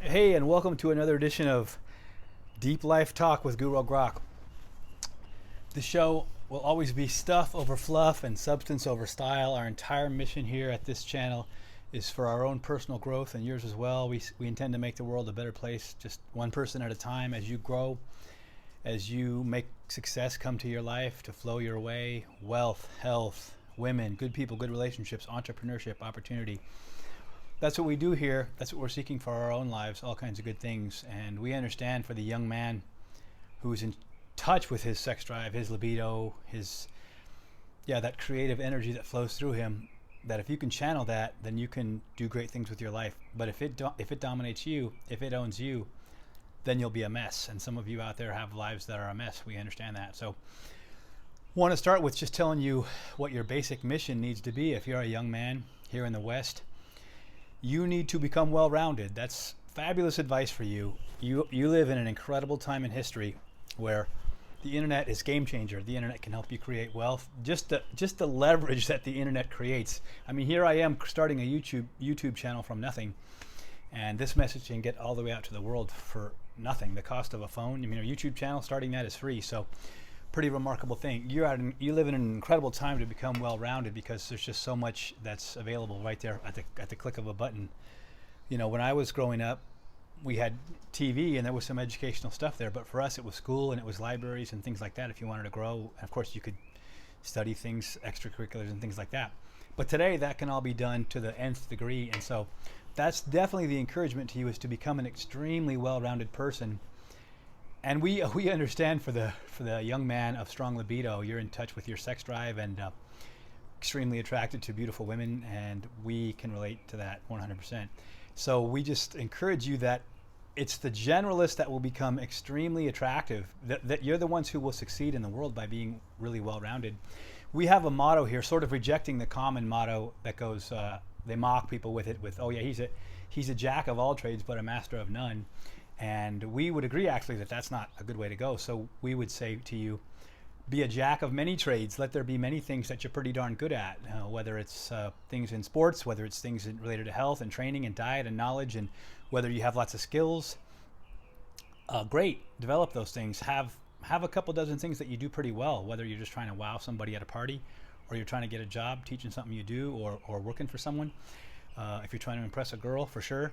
Hey, and welcome to another edition of Deep Life Talk with Guro Grok. The show will always be stuff over fluff and substance over style. Our entire mission here at this channel is for our own personal growth and yours as well. We intend to make the world a better place, just one person at a time. As you grow, as you make success come to your life, to flow your way, wealth, health, women, good people, good relationships, entrepreneurship, opportunity. That's what we do here. That's what we're seeking for our own lives, all kinds of good things. And we understand for the young man who's in touch with his sex drive, his libido, that creative energy that flows through him, that if you can channel that, then you can do great things with your life. But if it dominates you, if it owns you, then you'll be a mess. And some of you out there have lives that are a mess. We understand that. So want to start with just telling you what your basic mission needs to be. If you're a young man here in the West, you need to become well-rounded. That's fabulous advice for you. You live in an incredible time in history where the internet is game changer. The internet can help you create wealth. Just the leverage that the internet creates. I mean, here I am starting a YouTube channel from nothing, and this message can get all the way out to the world for nothing. The cost of a phone. I mean, a YouTube channel starting that is free. So pretty remarkable thing. You live in an incredible time to become well-rounded because there's just so much that's available right there at the click of a button. You know, when I was growing up, we had TV and there was some educational stuff there, but for us it was school and it was libraries and things like that if you wanted to grow. And of course you could study things, extracurriculars and things like that. But today that can all be done to the nth degree, and so that's definitely the encouragement to you, is to become an extremely well-rounded person. And we understand for the young man of strong libido, you're in touch with your sex drive and extremely attracted to beautiful women, and we can relate to that 100%. So we just encourage you that it's the generalists that will become extremely attractive, that you're the ones who will succeed in the world by being really well-rounded. We have a motto here, sort of rejecting the common motto that goes, they mock people with it, with, oh yeah, he's a jack of all trades but a master of none. And we would agree actually that that's not a good way to go. So we would say to you, be a jack of many trades. Let there be many things that you're pretty darn good at, whether it's things in sports, whether it's things related to health and training and diet and knowledge, and whether you have lots of skills. Great, develop those things. Have a couple dozen things that you do pretty well, whether you're just trying to wow somebody at a party, or you're trying to get a job teaching something you do, or working for someone. If you're trying to impress a girl, for sure.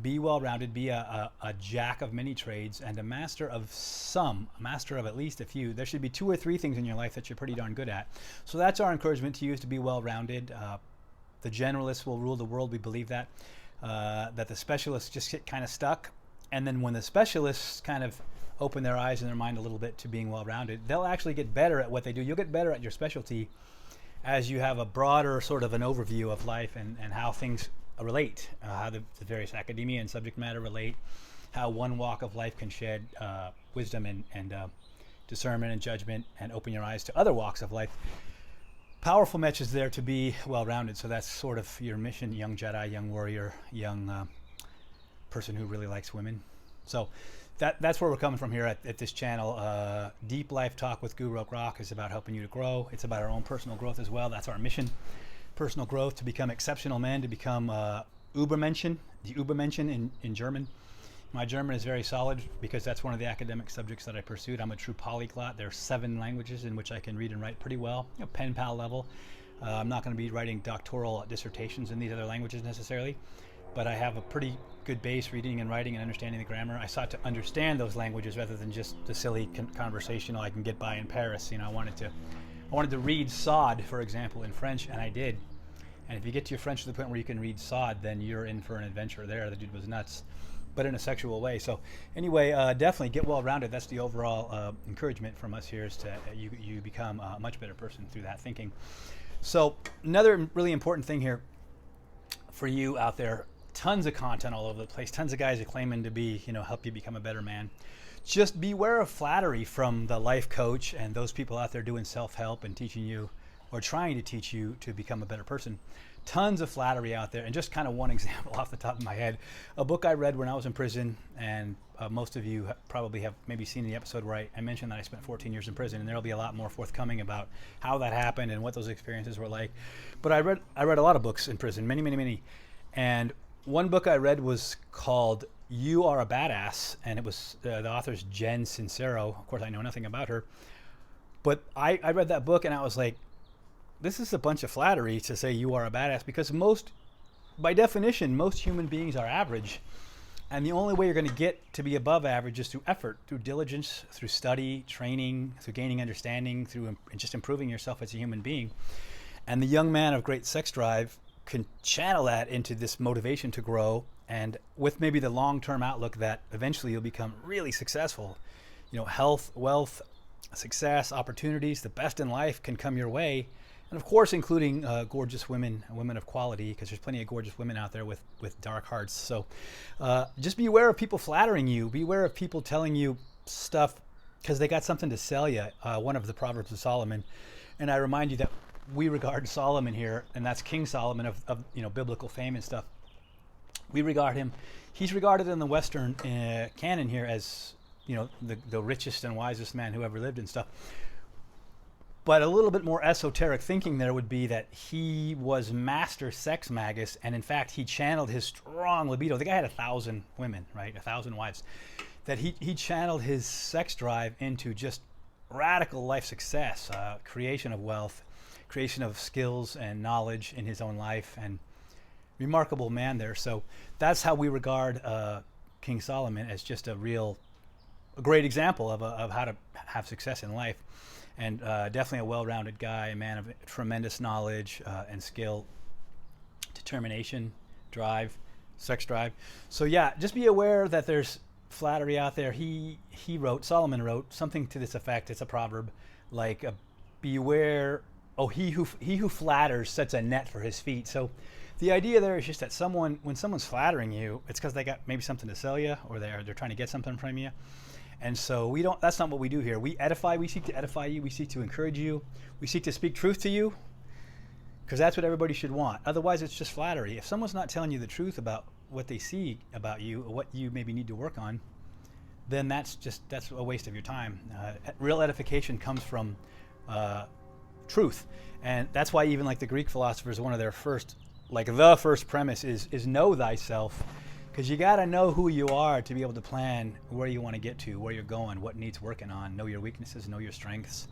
Be well-rounded, be a jack of many trades and a master of at least a few. There should be 2 or 3 things in your life that you're pretty darn good at. So that's our encouragement to you, is to be well-rounded. The generalists will rule the world. We believe that. That the specialists just get kind of stuck. And then when the specialists kind of open their eyes and their mind a little bit to being well-rounded, they'll actually get better at what they do. You'll get better at your specialty as you have a broader sort of an overview of life and how things relate, how the various academia and subject matter relate, how one walk of life can shed wisdom and discernment and judgment and open your eyes to other walks of life. Powerful message there to be well-rounded. So that's sort of your mission, young Jedi, young warrior, young person who really likes women. So that's where we're coming from here at this channel. Deep Life Talk with Guro Grok is about helping you to grow. It's about our own personal growth as well. That's our mission. Personal growth, to become exceptional men, to become Übermenschen, the Übermenschen in German. My German is very solid because that's one of the academic subjects that I pursued. I'm a true polyglot. There are 7 languages in which I can read and write pretty well, pen pal level. I'm not going to be writing doctoral dissertations in these other languages necessarily, but I have a pretty good base reading and writing and understanding the grammar. I sought to understand those languages rather than just the silly conversational I can get by in Paris. I wanted to read Sade, for example, in French, and I did. And if you get to your French to the point where you can read Sade, then you're in for an adventure there. The dude was nuts, but in a sexual way. So anyway, definitely get well-rounded. That's the overall encouragement from us here, is to you become a much better person through that thinking. So another really important thing here for you out there, tons of content all over the place, tons of guys are claiming to be, help you become a better man. Just beware of flattery from the life coach and those people out there doing self-help and teaching you, or trying to teach you to become a better person. Tons of flattery out there. And just kind of one example off the top of my head, a book I read when I was in prison, and most of you probably have maybe seen the episode where I mentioned that I spent 14 years in prison, and there'll be a lot more forthcoming about how that happened and what those experiences were like. But I read a lot of books in prison, many. And one book I read was called You Are a Badass, and it was the author's Jen Sincero. Of course, I know nothing about her, but I read that book and I was like, this is a bunch of flattery to say you are a badass, because by definition, most human beings are average. And the only way you're going to get to be above average is through effort, through diligence, through study, training, through gaining understanding, through just improving yourself as a human being. And the young man of great sex drive can channel that into this motivation to grow, and with maybe the long-term outlook that eventually you'll become really successful. Health, wealth, success, opportunities, the best in life can come your way. And of course, including gorgeous women of quality, because there's plenty of gorgeous women out there with dark hearts. So just be aware of people flattering you. Be aware of people telling you stuff because they got something to sell you. One of the Proverbs of Solomon. And I remind you that we regard Solomon here, and that's King Solomon of biblical fame and stuff. We regard him. He's regarded in the Western canon here as the richest and wisest man who ever lived and stuff. But a little bit more esoteric thinking there would be that he was master sex magus, and in fact, he channeled his strong libido. The guy had 1,000 women, right? 1,000 wives. That he channeled his sex drive into just radical life success, creation of wealth, creation of skills and knowledge in his own life, and remarkable man there. So that's how we regard King Solomon, as just a great example of how to have success in life. And definitely a well-rounded guy, a man of tremendous knowledge and skill, determination, drive, sex drive. So yeah, just be aware that there's flattery out there. Solomon wrote something to this effect. It's a proverb, like beware. Oh, he who flatters sets a net for his feet. So the idea there is just that when someone's flattering you, it's because they got maybe something to sell you, or they're trying to get something from you. And so that's not what we do here. We seek to edify you, we seek to encourage you, we seek to speak truth to you, because that's what everybody should want. Otherwise, it's just flattery. If someone's not telling you the truth about what they see about you, or what you maybe need to work on, then that's a waste of your time. Real edification comes from truth. And that's why even like the Greek philosophers, one of their first premise is know thyself. Because you got to know who you are to be able to plan where you want to get to, where you're going, what needs working on, know your weaknesses, know your strengths.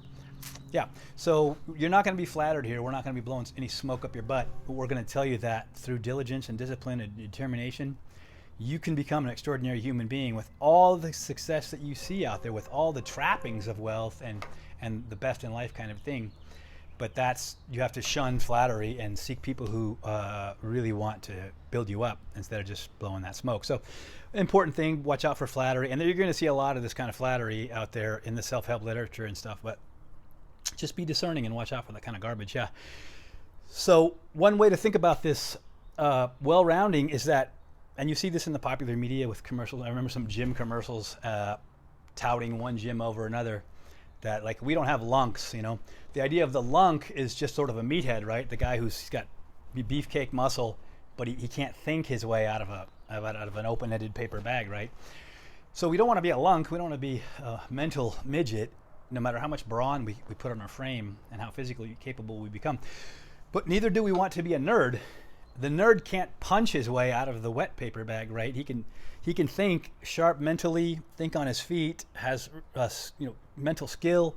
Yeah, so you're not going to be flattered here. We're not going to be blowing any smoke up your butt. But we're going to tell you that through diligence and discipline and determination, you can become an extraordinary human being with all the success that you see out there, with all the trappings of wealth and the best in life kind of thing. But you have to shun flattery and seek people who really want to build you up instead of just blowing that smoke. So important thing, watch out for flattery. And you're going to see a lot of this kind of flattery out there in the self-help literature and stuff, but just be discerning and watch out for that kind of garbage. Yeah. So one way to think about this well-rounding is that, and you see this in the popular media with commercials. I remember some gym commercials touting one gym over another. That like we don't have lunks, The idea of the lunk is just sort of a meathead, right? The guy who's got beefcake muscle, but he can't think his way out of an open-ended paper bag, right? So we don't want to be a lunk. We don't want to be a mental midget, no matter how much brawn we put on our frame and how physically capable we become. But neither do we want to be a nerd. The nerd can't punch his way out of the wet paper bag, right? He can think sharp mentally, think on his feet, has mental skill,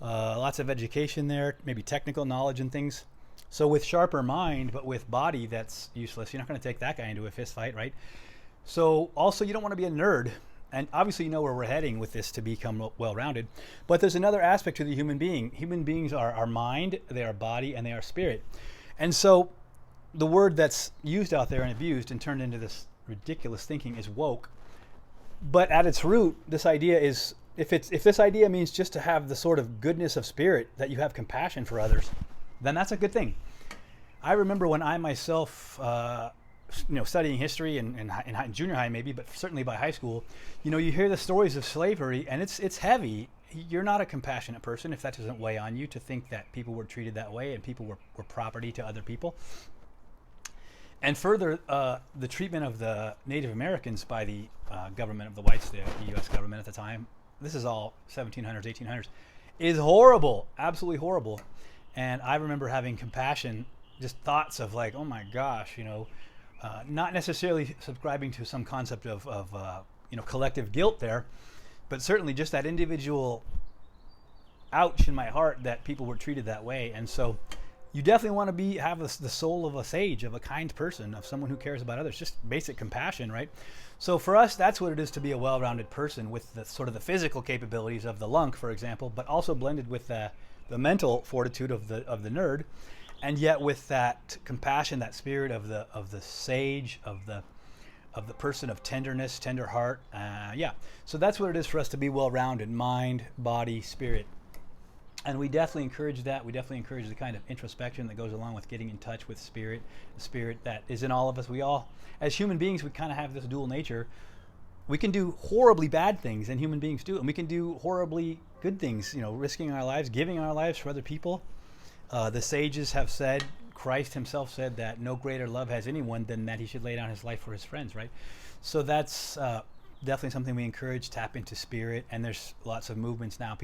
lots of education there, maybe technical knowledge and things. So with sharper mind, but with body that's useless, you're not going to take that guy into a fist fight, right? So also you don't want to be a nerd. And obviously you know where we're heading with this to become well-rounded. But there's another aspect to the human being. Human beings are our mind, they are body, and they are spirit. And so the word that's used out there and abused and turned into this ridiculous thinking is woke. But at its root, this idea is, if this idea means just to have the sort of goodness of spirit, that you have compassion for others, then that's a good thing. I remember when I myself, studying history in junior high maybe, but certainly by high school, you hear the stories of slavery, and it's heavy. You're not a compassionate person if that doesn't weigh on you, to think that people were treated that way and people were property to other people. And further, the treatment of the Native Americans by the government of the whites, the U.S. government at the time, this is all 1700s, 1800s, is horrible, absolutely horrible. And I remember having compassion, just thoughts of like, oh my gosh, not necessarily subscribing to some concept of collective guilt there, but certainly just that individual ouch in my heart that people were treated that way. And so you definitely want to have the soul of a sage, of a kind person, of someone who cares about others, just basic compassion, right? So for us, that's what it is to be a well-rounded person, with the sort of the physical capabilities of the lunk, for example, but also blended with the mental fortitude of the nerd, and yet with that compassion, that spirit of the sage, of the person of tenderness, tender heart. So that's what it is for us to be well-rounded: mind, body, spirit. And we definitely encourage that. We definitely encourage the kind of introspection that goes along with getting in touch with spirit, the spirit that is in all of us. We all, as human beings, we kind of have this dual nature. We can do horribly bad things, and human beings do, and we can do horribly good things, risking our lives, giving our lives for other people. The sages have said, Christ himself said, that no greater love has anyone than that he should lay down his life for his friends, right? So that's definitely something we encourage. Tap into spirit. And there's lots of movements now.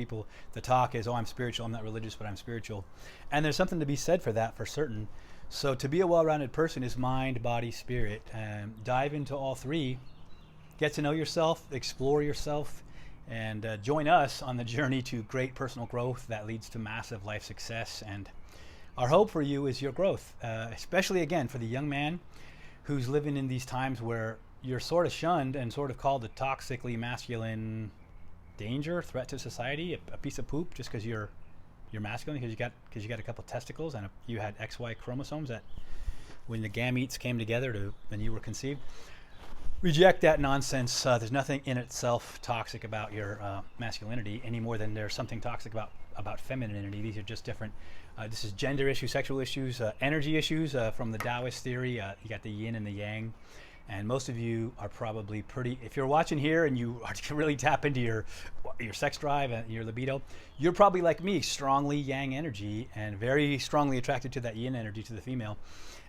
The talk is, I'm spiritual, I'm not religious, but I'm spiritual. And there's something to be said for that, for certain. So to be a well-rounded person is mind, body, spirit. Dive into all three. Get to know yourself, explore yourself, and join us on the journey to great personal growth that leads to massive life success. And our hope for you is your growth, especially, again, for the young man who's living in these times where you're sort of shunned and sort of called a toxically masculine danger, threat to society, a piece of poop, just because you're masculine, because you got a couple testicles and you had XY chromosomes that when the gametes came together when you were conceived. Reject that nonsense. There's nothing in itself toxic about your masculinity any more than there's something toxic about femininity. These are just different. This is gender issues, sexual issues, energy issues from the Taoist theory. You got the yin and the yang. And most of you are probably if you're watching here and you can really tap into your sex drive and your libido, you're probably like me, strongly yang energy and very strongly attracted to that yin energy, to the female.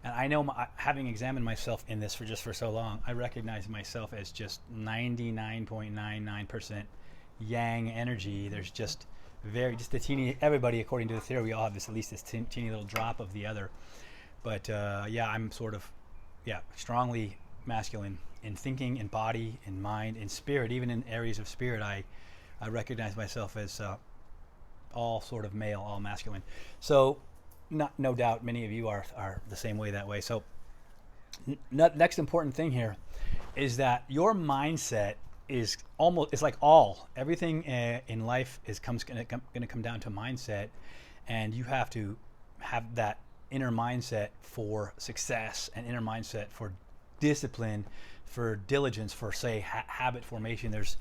And I know, having examined myself in this for so long, I recognize myself as just 99.99% yang energy. There's just a teeny, everybody, according to the theory, we all have at least this teeny little drop of the other. But I'm sort of, strongly masculine in thinking, in body, in mind, in spirit. Even in areas of spirit, I recognize myself as all sort of male, all masculine. So no doubt many of you are the same way, that way. So next important thing here is that your mindset is like everything in life is going to come down to mindset, and you have to have that inner mindset for success and inner mindset for discipline, for diligence, for say habit formation. There's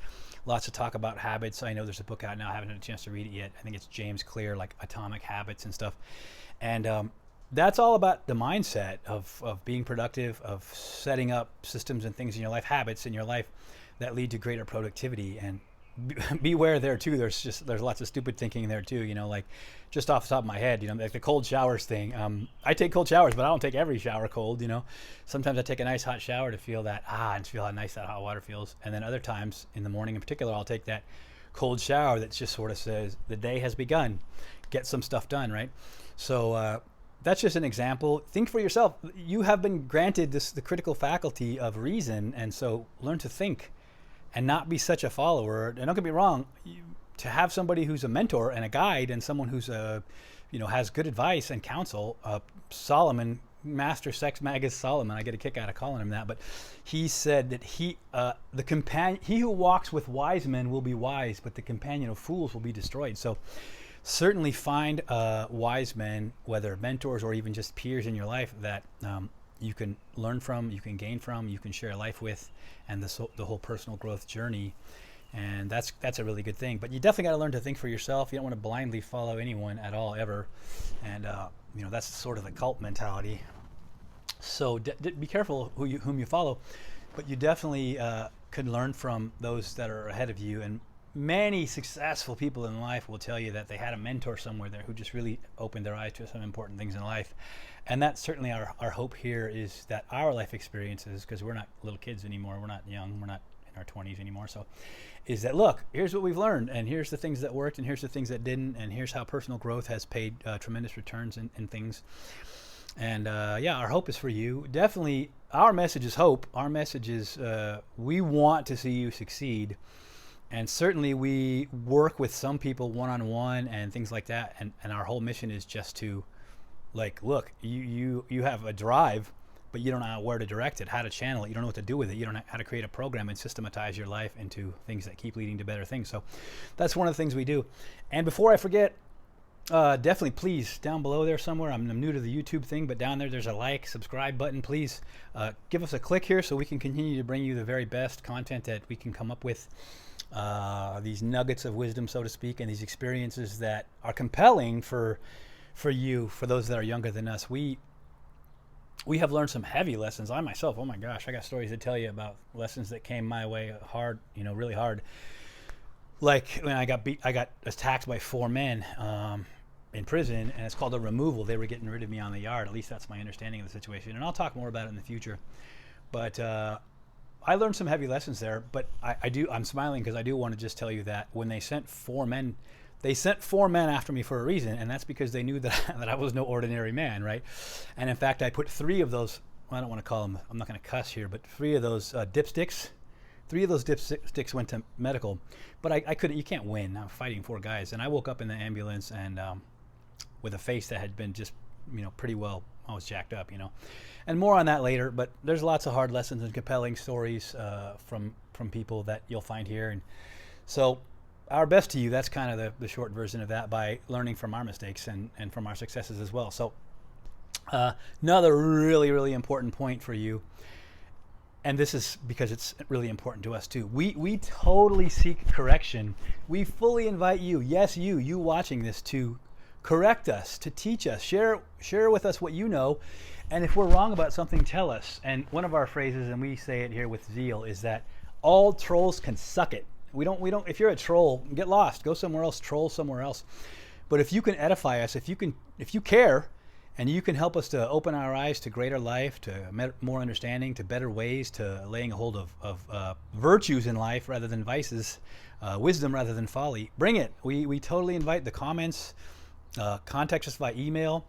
lots of talk about habits. I know there's a book out now. I haven't had a chance to read it yet. I think it's James Clear, like Atomic Habits and stuff. And that's all about the mindset of being productive, of setting up systems and things in your life, habits in your life that lead to greater productivity. And beware there too. There's lots of stupid thinking there too. Like just off the top of my head, like the cold showers thing. I take cold showers, but I don't take every shower cold. Sometimes I take a nice hot shower to feel that and feel how nice that hot water feels. And then other times, in the morning in particular, I'll take that cold shower that just sort of says the day has begun. Get some stuff done, right? So that's just an example. Think for yourself. You have been granted the critical faculty of reason, and so learn to think and not be such a follower. And don't get me wrong, to have somebody who's a mentor and a guide, and someone who's has good advice and counsel. Solomon, Master Sex Magus Solomon, I get a kick out of calling him that, but he said that he who walks with wise men will be wise, but the companion of fools will be destroyed. So certainly find wise men, whether mentors or even just peers in your life, that you can learn from, you can gain from, you can share life with, and the whole personal growth journey. And that's a really good thing. But you definitely got to learn to think for yourself. You don't want to blindly follow anyone at all, ever. And that's sort of the cult mentality. So be careful whom you follow. But you definitely can learn from those that are ahead of you. And many successful people in life will tell you that they had a mentor somewhere there who just really opened their eyes to some important things in life. And that's certainly our hope here, is that our life experiences, because we're not little kids anymore, we're not young, we're not in our 20s anymore, so is that, look, here's what we've learned, and here's the things that worked, and here's the things that didn't, and here's how personal growth has paid tremendous returns in things. And yeah, our hope is for you. Definitely, our message is hope. Our message is we want to see you succeed. And certainly we work with some people one-on-one and things like that. And our whole mission is just to, like, look, you have a drive, but you don't know where to direct it, how to channel it. You don't know what to do with it. You don't know how to create a program and systematize your life into things that keep leading to better things. So that's one of the things we do. And before I forget, definitely, please, down below there somewhere, I'm new to the YouTube thing, but down there's a like, subscribe button. Please give us a click here so we can continue to bring you the very best content that we can come up with. These nuggets of wisdom, so to speak, and these experiences that are compelling for you, for those that are younger than us. We have learned some heavy lessons. I myself, oh my gosh, I got stories to tell you about lessons that came my way hard, really hard. Like when I got attacked by 4 men in prison, and it's called a removal. They were getting rid of me on the yard. At least that's my understanding of the situation, and I'll talk more about it in the future. But I learned some heavy lessons there. But I'm smiling because I do want to just tell you that when they sent 4 men, they sent 4 men after me for a reason, and that's because they knew that that I was no ordinary man, right? And in fact, I put 3 of those. Well, I don't want to call them. I'm not going to cuss here, but 3 of those dipsticks. 3 of those dipsticks went to medical, but I couldn't. You can't win. I'm fighting 4 guys, and I woke up in the ambulance and with a face that had been just, pretty well. I was jacked up, and more on that later. But there's lots of hard lessons and compelling stories from people that you'll find here, and so our best to you. That's kind of the short version of that, by learning from our mistakes and from our successes as well. So another really, really important point for you. And this is because it's really important to us too. We totally seek correction. We fully invite you, yes, you watching this, to correct us, to teach us, share with us what you know. And if we're wrong about something, tell us. And one of our phrases, and we say it here with zeal, is that all trolls can suck it. We don't, if you're a troll, get lost, go somewhere else, troll somewhere else. But if you can edify us, if you care, and you can help us to open our eyes to greater life, to more understanding, to better ways, to laying a hold of virtues in life rather than vices, wisdom rather than folly, bring it. We totally invite the comments. Contact us by email.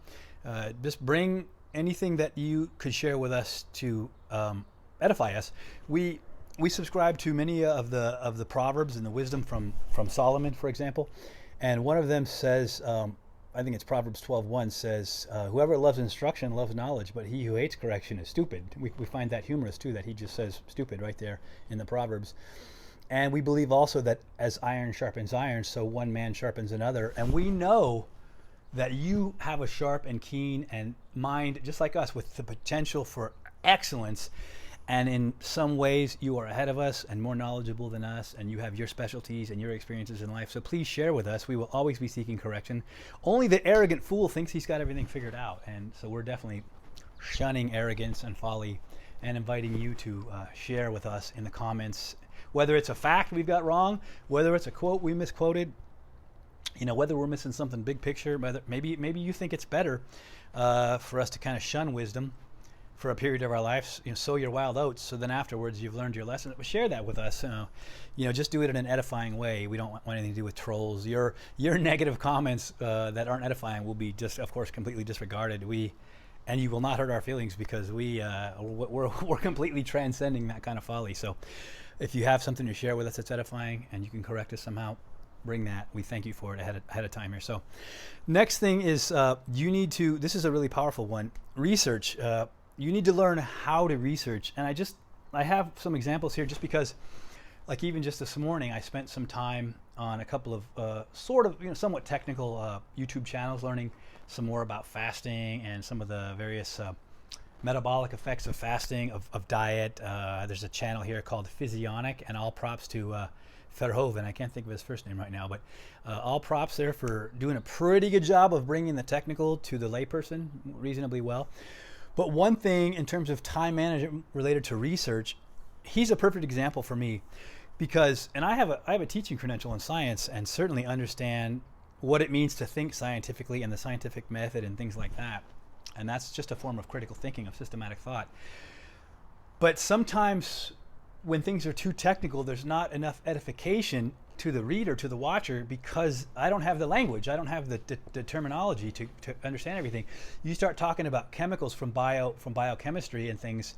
Just bring anything that you could share with us to edify us. We subscribe to many of the proverbs and the wisdom from Solomon, for example, and one of them says, I think it's Proverbs 12:1 says, whoever loves instruction loves knowledge, but he who hates correction is stupid. We find that humorous too, that he just says stupid right there in the Proverbs. And we believe also that as iron sharpens iron, so one man sharpens another. And we know that you have a sharp and keen and mind, just like us, with the potential for excellence. And in some ways, you are ahead of us and more knowledgeable than us, and you have your specialties and your experiences in life. So please share with us. We will always be seeking correction. Only the arrogant fool thinks he's got everything figured out. And so we're definitely shunning arrogance and folly and inviting you to share with us in the comments, whether it's a fact we've got wrong, whether it's a quote we misquoted, whether we're missing something big picture, whether maybe you think it's better for us to kind of shun wisdom for a period of our lives, sow your wild oats, so then afterwards you've learned your lesson. But share that with us. Just do it in an edifying way. We don't want anything to do with trolls. Your negative comments that aren't edifying will be just, of course, completely disregarded. And you will not hurt our feelings, because we're completely transcending that kind of folly. So if you have something to share with us that's edifying and you can correct us somehow, bring that. We thank you for it ahead of time here. So next thing is you need to, this is a really powerful one, research. You need to learn how to research. And I have some examples here, just because, like, even just this morning, I spent some time on a couple of somewhat technical YouTube channels, learning some more about fasting and some of the various metabolic effects of fasting, of diet. There's a channel here called Physionic, and all props to Verhoeven. I can't think of his first name right now, but all props there for doing a pretty good job of bringing the technical to the layperson reasonably well. But one thing in terms of time management related to research, he's a perfect example for me, because, and I have a teaching credential in science and certainly understand what it means to think scientifically and the scientific method and things like that. And that's just a form of critical thinking, of systematic thought. But sometimes when things are too technical, there's not enough edification to the reader, to the watcher, because I don't have the language, I don't have the terminology to understand everything. You start talking about chemicals from biochemistry and things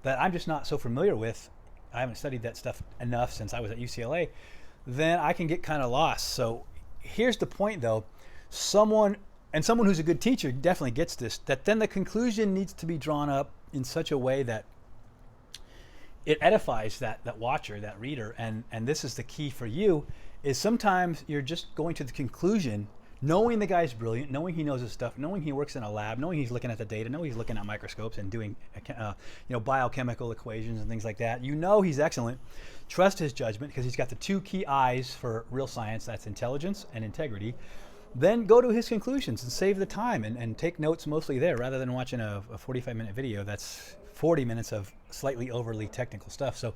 that I'm just not so familiar with. I haven't studied that stuff enough since I was at UCLA. Then I can get kind of lost. So here's the point, though. Someone who's a good teacher definitely gets this, that then the conclusion needs to be drawn up in such a way that it edifies that watcher, that reader. And this is the key for you, is sometimes you're just going to the conclusion, knowing the guy's brilliant, knowing he knows his stuff, knowing he works in a lab, knowing he's looking at the data, knowing he's looking at microscopes and doing biochemical equations and things like that. You know he's excellent. Trust his judgment, because he's got the two key I's for real science, that's intelligence and integrity. Then go to his conclusions and save the time and take notes mostly there, rather than watching a 45-minute video that's 40 minutes of slightly overly technical stuff. So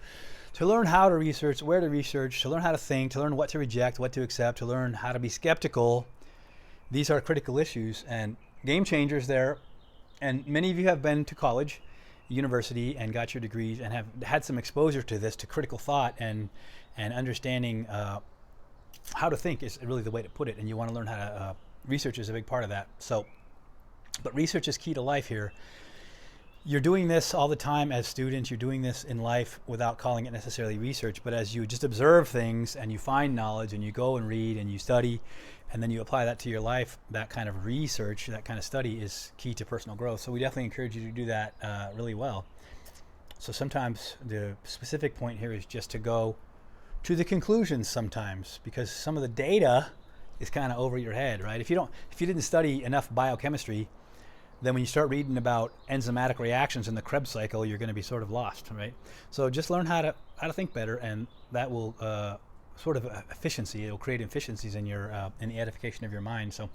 to learn how to research, where to research, to learn how to think, to learn what to reject, what to accept, to learn how to be skeptical, these are critical issues and game changers there. And many of you have been to college, university, and got your degrees and have had some exposure to this, to critical thought and understanding how to think is really the way to put it. And you want to learn how to, research is a big part of that. So, but research is key to life here. You're doing this all the time as students. You're doing this in life without calling it necessarily research, but as you just observe things and you find knowledge and you go and read and you study and then you apply that to your life, that kind of research, that kind of study is key to personal growth. So we definitely encourage you to do that really well. So sometimes the specific point here is just to go to the conclusions sometimes, because some of the data is kind of over your head, right? If you didn't study enough biochemistry, then when you start reading about enzymatic reactions in the Krebs cycle, you're going to be sort of lost, right? So just learn how to think better, and that will sort of efficiency. It will create efficiencies in your in the edification of your mind. So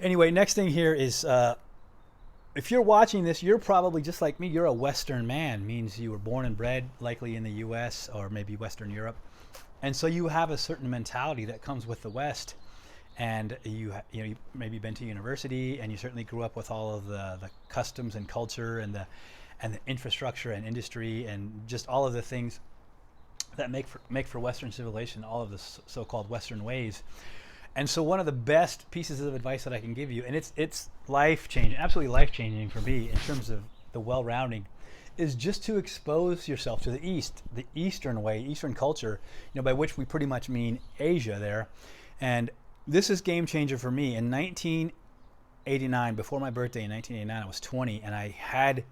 anyway, next thing here is if you're watching this, you're probably just like me. You're a Western man, means you were born and bred likely in the U.S. or maybe Western Europe, and so you have a certain mentality that comes with the West. And you maybe been to university, and you certainly grew up with all of the customs and culture and the infrastructure and industry and just all of the things that make for Western civilization, all of the so-called Western ways. And so one of the best pieces of advice that I can give you, and it's life-changing, absolutely life-changing for me in terms of the well-rounding, is just to expose yourself to the East, the Eastern way, Eastern culture, by which we pretty much mean Asia there. And this is game changer for me. In 1989, before my birthday in 1989, I was 20, and I had,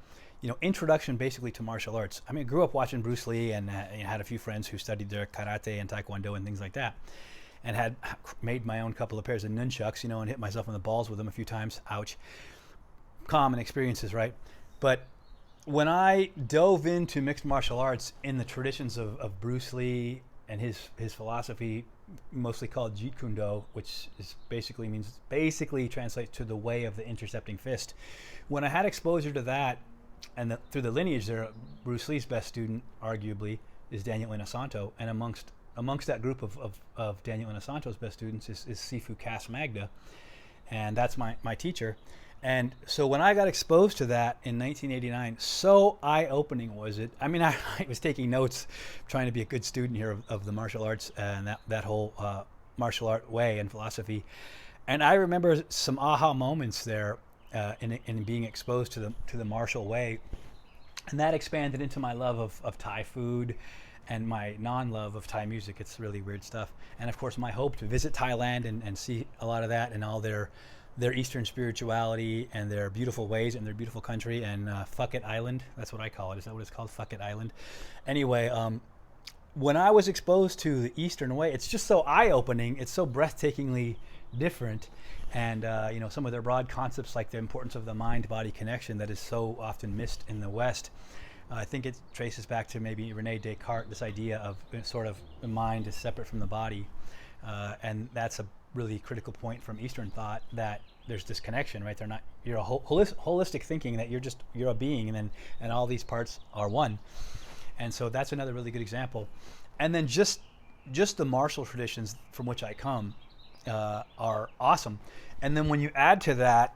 introduction basically to martial arts. I mean, I grew up watching Bruce Lee and had a few friends who studied their karate and taekwondo and things like that, and had made my own couple of pairs of nunchucks, and hit myself in the balls with them a few times. Ouch. Common experiences, right? But when I dove into mixed martial arts in the traditions of Bruce Lee and his philosophy, mostly called Jeet Kune Do, which is basically translates to the way of the intercepting fist. When I had exposure to that, and through the lineage there, Bruce Lee's best student, arguably, is Daniel Inosanto, and amongst that group of Daniel Inosanto's best students is Sifu Cass Magda, and that's my teacher. And so when I got exposed to that in 1989, so eye-opening was it. I mean, I was taking notes, trying to be a good student here of the martial arts and that whole martial art way and philosophy. And I remember some aha moments there in being exposed to the martial way. And that expanded into my love of Thai food and my non-love of Thai music. It's really weird stuff. And of course, my hope to visit Thailand and see a lot of that and all their Eastern spirituality and their beautiful ways and their beautiful country and Fuck It Island. That's what I call it. Is that what it's called? Fuck It Island. Anyway, when I was exposed to the Eastern way, it's just so eye-opening. It's so breathtakingly different. And, some of their broad concepts like the importance of the mind-body connection that is so often missed in the West. I think it traces back to maybe Rene Descartes, this idea of sort of the mind is separate from the body. And that's a really critical point from Eastern thought, that there's this connection, right? You're a holistic thinking that you're a being, and all these parts are one. And so that's another really good example. And then just the martial traditions from which I come are awesome. And then when you add to that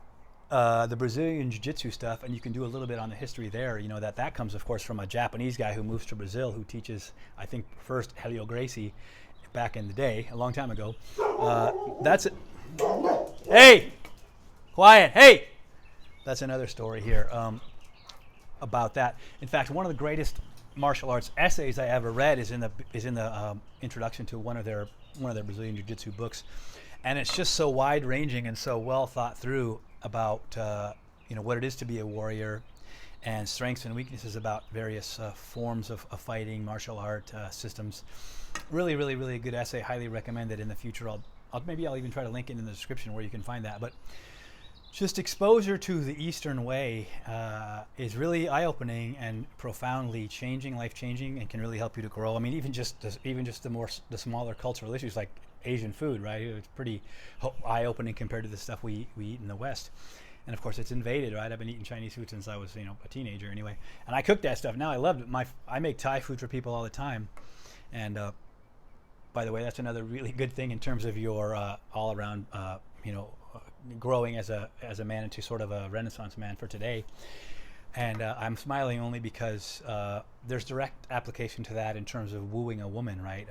the Brazilian jiu-jitsu stuff, and you can do a little bit on the history there, that comes, of course, from a Japanese guy who moves to Brazil, who teaches, I think, first Helio Gracie, back in the day, a long time ago. That's it. Hey, quiet. Hey, that's another story here about that. In fact, one of the greatest martial arts essays I ever read is in the introduction to one of their Brazilian Jiu-Jitsu books, and it's just so wide-ranging and so well thought through about what it is to be a warrior, and strengths and weaknesses about various forms of fighting, martial art systems. Really, really, really good essay. Highly recommend it. In the future, maybe I'll even try to link it in the description where you can find that. But just exposure to the Eastern way is really eye-opening and profoundly changing, life-changing, and can really help you to grow. I mean, even just the smaller cultural issues like Asian food, right? It's pretty eye-opening compared to the stuff we eat in the West. And of course, it's invaded, right? I've been eating Chinese food since I was, a teenager, anyway. And I cook that stuff now. I loved it. I make Thai food for people all the time. And by the way, that's another really good thing in terms of your all-around, growing as a man into sort of a Renaissance man for today. And I'm smiling only because there's direct application to that in terms of wooing a woman, right?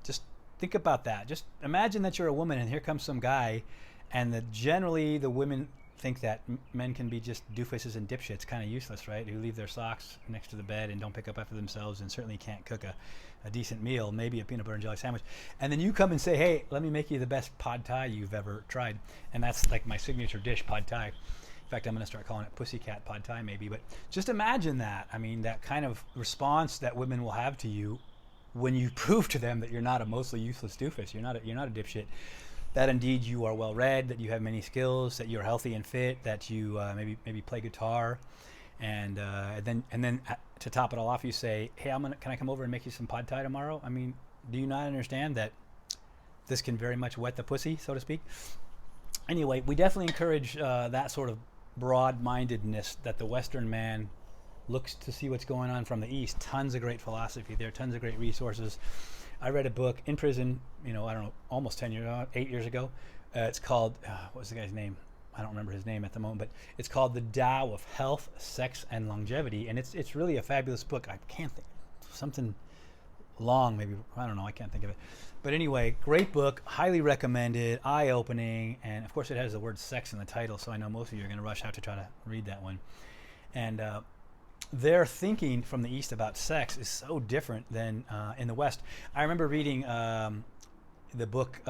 Just think about that. Just imagine that you're a woman and here comes some guy, and generally the women think that men can be just doofuses and dipshits, kind of useless, right? Who leave their socks next to the bed and don't pick up after themselves, and certainly can't cook a decent meal, maybe a peanut butter and jelly sandwich. And then you come and say, hey, let me make you the best pad thai you've ever tried. And that's like my signature dish, pad thai. In fact, I'm going to start calling it pussycat pad thai maybe. But just imagine that. I mean, that kind of response that women will have to you when you prove to them that you're not a mostly useless doofus. You're not a dipshit. That indeed you are well read, that you have many skills, that you're healthy and fit, that you maybe play guitar, and then to top it all off, you say, hey, can I come over and make you some pad thai tomorrow? I mean, do you not understand that this can very much wet the pussy, so to speak? Anyway, we definitely encourage that sort of broad-mindedness that the Western man looks to see what's going on from the East. Tons of great philosophy there, tons of great resources. I read a book in prison, I don't know, almost 8 years ago. It's called, what was the guy's name? I don't remember his name at the moment, but it's called The Tao of Health, Sex, and Longevity. And it's really a fabulous book. I can't think, something long, maybe, I don't know, I can't think of it. But anyway, great book, highly recommended, eye-opening, and of course it has the word sex in the title, so I know most of you are going to rush out to try to read that one. And their thinking from the East about sex is so different than in the West. I remember reading the book,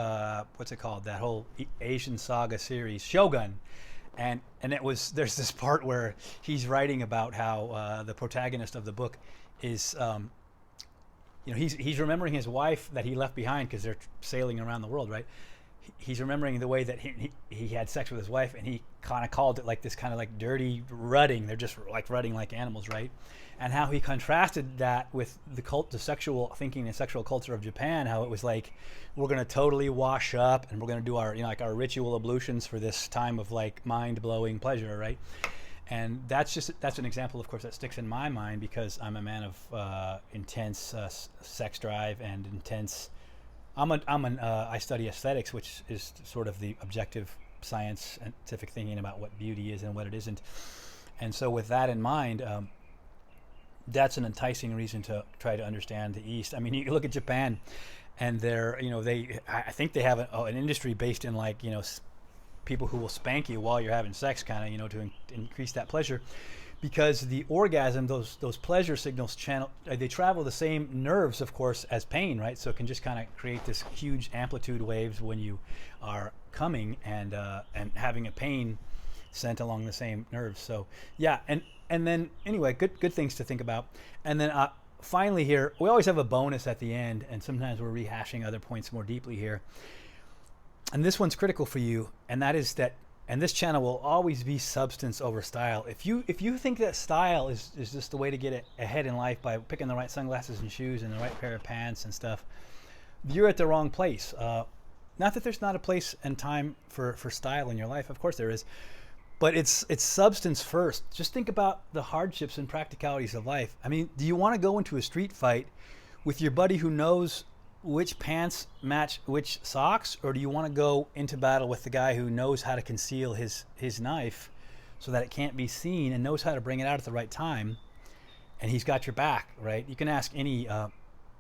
what's it called? That whole Asian saga series, Shogun. And there's this part where he's writing about how the protagonist of the book is, he's remembering his wife that he left behind because they're sailing around the world, right? He's remembering the way that he had sex with his wife, and he kind of called it like this kind of like dirty rutting. They're just like rutting like animals, right? And how he contrasted that with the sexual thinking and sexual culture of Japan, how it was like, we're going to totally wash up and we're going to do our, like our ritual ablutions for this time of like mind-blowing pleasure, right? And that's an example, of course, that sticks in my mind because I'm a man of intense sex drive and intense. I study aesthetics, which is sort of the objective scientific thinking about what beauty is and what it isn't. And so with that in mind, that's an enticing reason to try to understand the East. I mean, you look at Japan, and I think they have an industry based in like, people who will spank you while you're having sex, kind of, to increase that pleasure. Because the orgasm, those pleasure signals they travel the same nerves, of course, as pain, right? So it can just kind of create this huge amplitude waves when you are coming and having a pain sent along the same nerves. So yeah, and then anyway, good things to think about. And then finally here, we always have a bonus at the end, and sometimes we're rehashing other points more deeply here. And this one's critical for you, and that is that. And this channel will always be substance over style. If you think that style is just the way to get ahead in life by picking the right sunglasses and shoes and the right pair of pants and stuff, you're at the wrong place. Not that there's not a place and time for style in your life. Of course there is. But it's substance first. Just think about the hardships and practicalities of life. I mean, do you want to go into a street fight with your buddy who knows which pants match which socks, or do you want to go into battle with the guy who knows how to conceal his knife so that it can't be seen and knows how to bring it out at the right time, and he's got your back, right? You can ask any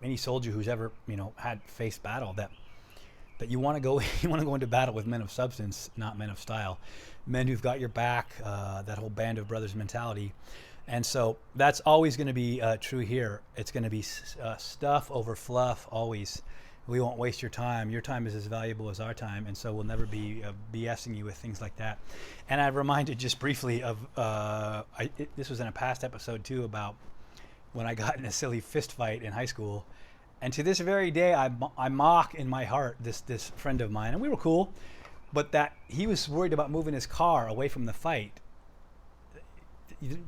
any soldier who's ever had faced battle, that you want to go you want to go into battle with men of substance, not men of style, men who've got your back, that whole band of brothers mentality. And so that's always going to be true here. It's going to be stuff over fluff always. We won't waste your time. Your time is as valuable as our time, and so we'll never be BSing you with things like that. And I reminded just briefly of this was in a past episode too, about when I got in a silly fist fight in high school. And to this very day, I mock in my heart this friend of mine, and we were cool, but that he was worried about moving his car away from the fight.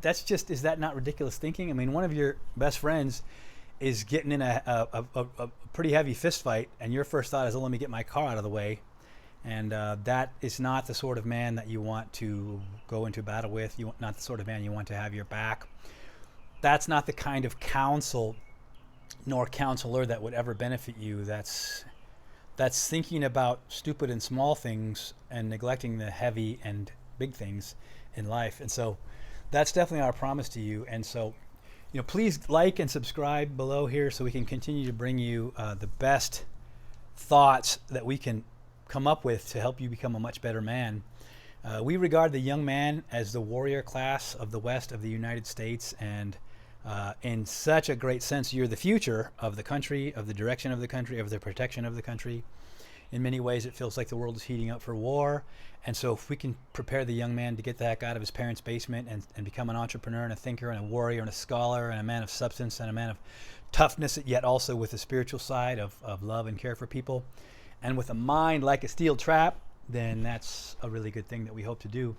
That's just, is that not ridiculous thinking? I mean, one of your best friends is getting in a pretty heavy fist fight, and your first thought is, oh, let me get my car out of the way. And that is not the sort of man that you want to go into battle with. Not the sort of man you want to have your back. That's not the kind of counsel nor counselor that would ever benefit you. That's thinking about stupid and small things and neglecting the heavy and big things in life. And so that's definitely our promise to you. And so, please like and subscribe below here so we can continue to bring you the best thoughts that we can come up with to help you become a much better man. We regard the young man as the warrior class of the West of the United States, and in such a great sense, you're the future of the country, of the direction of the country, of the protection of the country. In many ways, it feels like the world is heating up for war. And so if we can prepare the young man to get the heck out of his parents' basement and become an entrepreneur and a thinker and a warrior and a scholar and a man of substance and a man of toughness, yet also with a spiritual side of love and care for people, and with a mind like a steel trap, then that's a really good thing that we hope to do.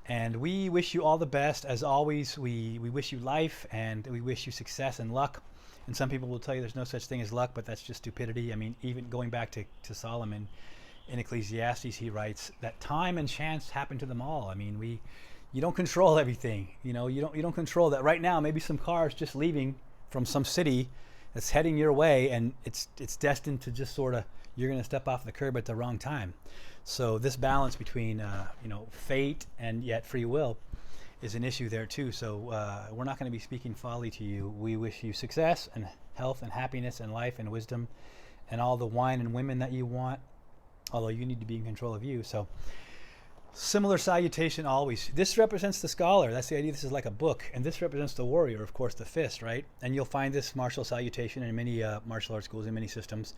And we wish you all the best. As always, we wish you life, and we wish you success and luck. And some people will tell you there's no such thing as luck, but that's just stupidity. I mean, even going back to Solomon in Ecclesiastes, he writes that time and chance happen to them all. I mean, you don't control everything. You don't control that. Right now, maybe some cars just leaving from some city that's heading your way, and it's destined to just sort of, you're going to step off the curb at the wrong time. So this balance between fate and yet free will is an issue there too. So we're not going to be speaking folly to you. We wish you success and health and happiness and life and wisdom and all the wine and women that you want, although you need to be in control of you. So similar salutation always. This represents the scholar. That's the idea. This is like a book. And this represents the warrior, of course, the fist, right? And you'll find this martial salutation in many martial arts schools, in many systems.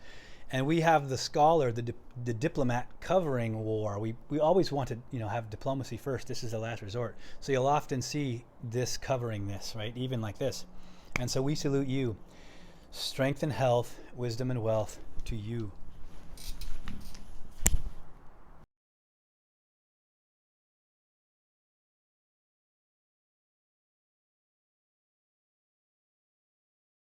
And we have the scholar, the diplomat covering war. We always want to have diplomacy first. This is the last resort. So you'll often see this covering this, right? Even like this. And so we salute you. Strength and health, wisdom and wealth to you.